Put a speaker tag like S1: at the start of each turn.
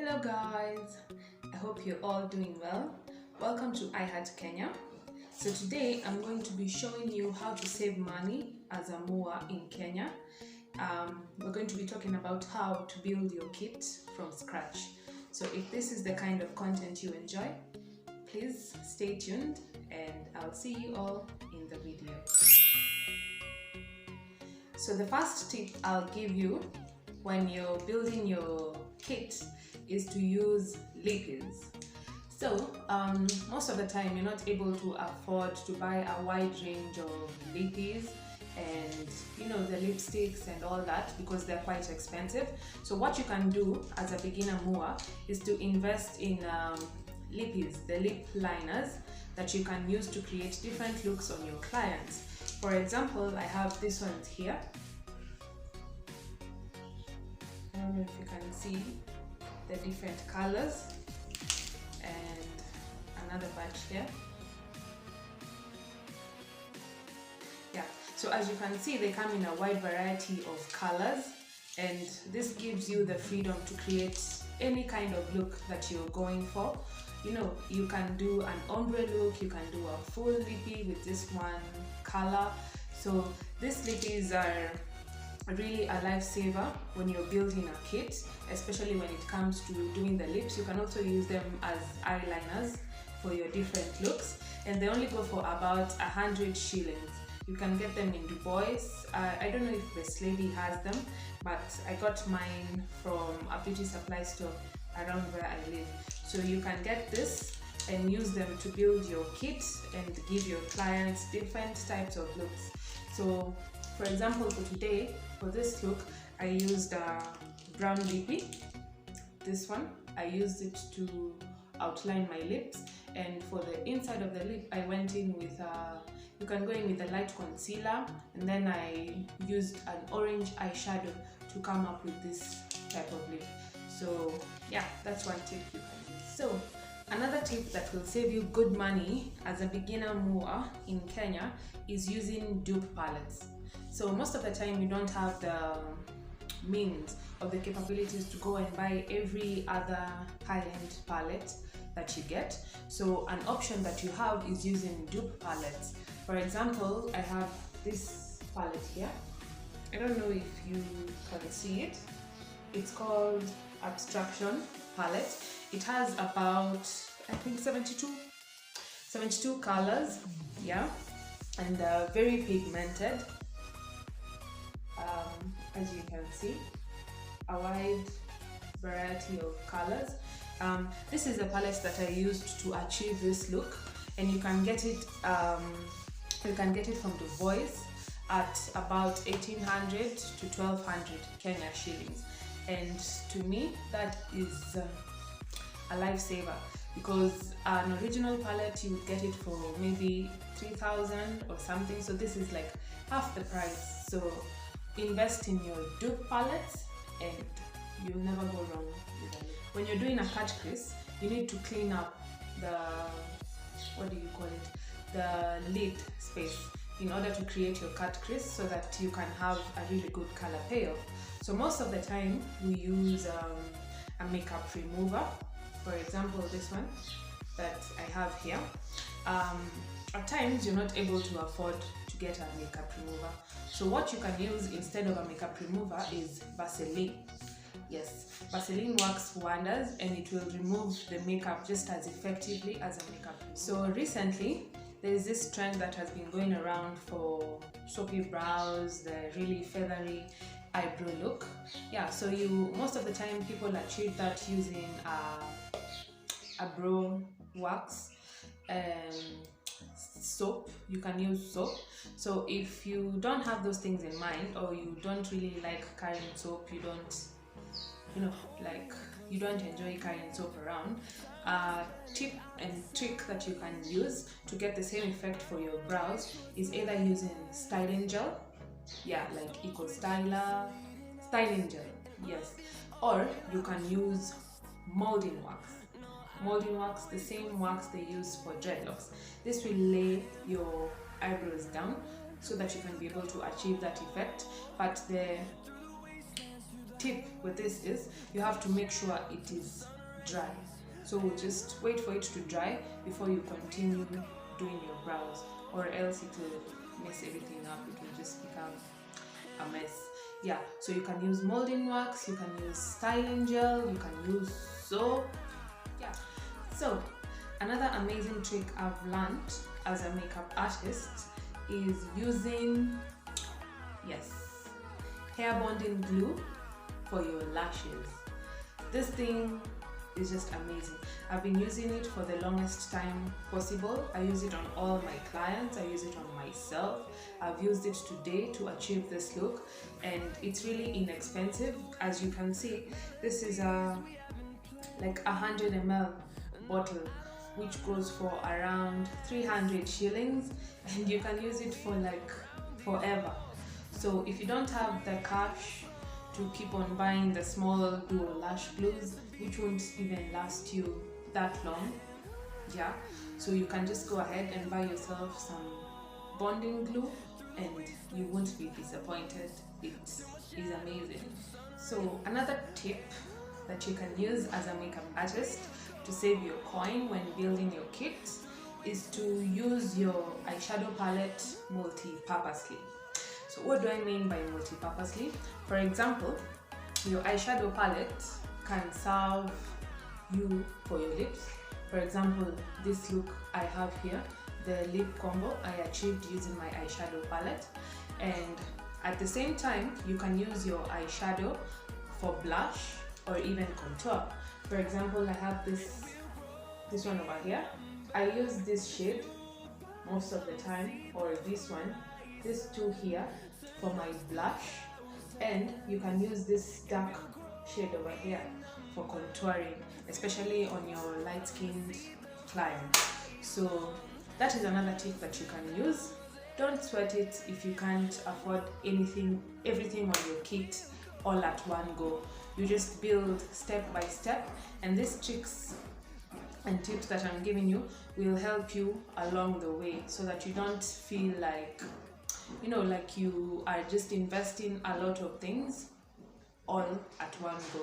S1: Hello guys, I hope you're all doing well. Welcome to iHeart Kenya. So today I'm going to be showing you how to save money as a mower in Kenya. We're going to be talking about how to build your kit from scratch. So if this is the kind of content you enjoy, please stay tuned and I'll see you all in the video. So the first tip I'll give you when you're building your kit is to use lippies. So most of the time you're not able to afford to buy a wide range of lippies and the lipsticks and all that because they're quite expensive. So what you can do as a beginner mower is to invest in lippies, the lip liners that you can use to create different looks on your clients. For example, I have this one here. I don't know if you can see the different colors, and another batch here. Yeah, so as you can see, they come in a wide variety of colors, and this gives you the freedom to create any kind of look that you're going for. You can do an ombre look, you can do a full lippy with this one color. So these lippies are really a lifesaver when you're building a kit, especially when it comes to doing the lips. You can also use them as eyeliners for your different looks, and they only go for about 100 shillings. You can get them in Dubois. I don't know if Best Lady has them, but I got mine from a beauty supply store around where I live. So you can get this and use them to build your kit and give your clients different types of looks. So for example, for today, for this look, I used a brown lippy. This one, I used it to outline my lips, and for the inside of the lip, I went in with you can go in with a light concealer, and then I used an orange eyeshadow to come up with this type of lip. So yeah, that's one tip you can use. So another tip that will save you good money as a beginner mower in Kenya is using dupe palettes. So most of the time you don't have the means or the capabilities to go and buy every other high-end palette that you get. So an option that you have is using dupe palettes. For example, I have this palette here. I don't know if you can see it. It's called Abstraction palette. It has about, I think, 72 colors, yeah, and very pigmented. As you can see, a wide variety of colors. This is the palette that I used to achieve this look, and you can get it from Dubois at about 1,800 to 1,200 Kenya shillings. And to me, that is a lifesaver, because an original palette you would get it for maybe 3,000 or something. So this is like half the price. So invest in your dupe palettes and you'll never go wrong with them. When you're doing a cut crease, you need to clean up the, the lid space in order to create your cut crease so that you can have a really good color payoff. So most of the time we use a makeup remover. For example, this one that I have here. At times you're not able to afford to get a makeup remover. So what you can use instead of a makeup remover is Vaseline. Yes, Vaseline works wonders and it will remove the makeup just as effectively as a makeup remover. So recently, there is this trend that has been going around for soapy brows, the really feathery eyebrow look. Yeah, so most of the time people achieve that using a brow wax and soap. You can use soap. So if you don't have those things in mind, or you don't really like carrying soap, you don't enjoy carrying soap around, tip and trick that you can use to get the same effect for your brows is either using styling gel, yeah, like Eco Styler styling gel, yes, or you can use molding wax. Molding wax, the same wax they use for dreadlocks. This will lay your eyebrows down so that you can be able to achieve that effect. But the tip with this is you have to make sure it is dry. So just wait for it to dry before you continue doing your brows, or else it will mess everything up. It will just become a mess. Yeah, so you can use molding wax, you can use styling gel, you can use soap. Yeah. So another amazing trick I've learned as a makeup artist is using, yes, hair bonding glue for your lashes. This thing is just amazing. I've been using it for the longest time possible. I use it on all my clients, I use it on myself. I've used it today to achieve this look, and it's really inexpensive. As you can see, this is a like 100 ml bottle, which goes for around 300 shillings, and you can use it for like forever. So if you don't have the cash to keep on buying the small duo lash glues, which won't even last you that long, yeah, so you can just go ahead and buy yourself some bonding glue and you won't be disappointed. It is amazing. So another tip that you can use as a makeup artist to save your coin when building your kit is to use your eyeshadow palette multi-purposely. So what do I mean by multi-purposely? For example, your eyeshadow palette can serve you for your lips. For example, this look I have here, the lip combo, I achieved using my eyeshadow palette. And at the same time, you can use your eyeshadow for blush or even contour. For example, I have this one over here. I use this shade most of the time, or this one, this two here for my blush, and you can use this dark shade over here for contouring, especially on your light-skinned clients. So that is another tip that you can use. Don't sweat it if you can't afford everything on your kit all at one go. You just build step by step, and these tricks and tips that I'm giving you will help you along the way, so that you don't feel like, like you are just investing a lot of things all at one go.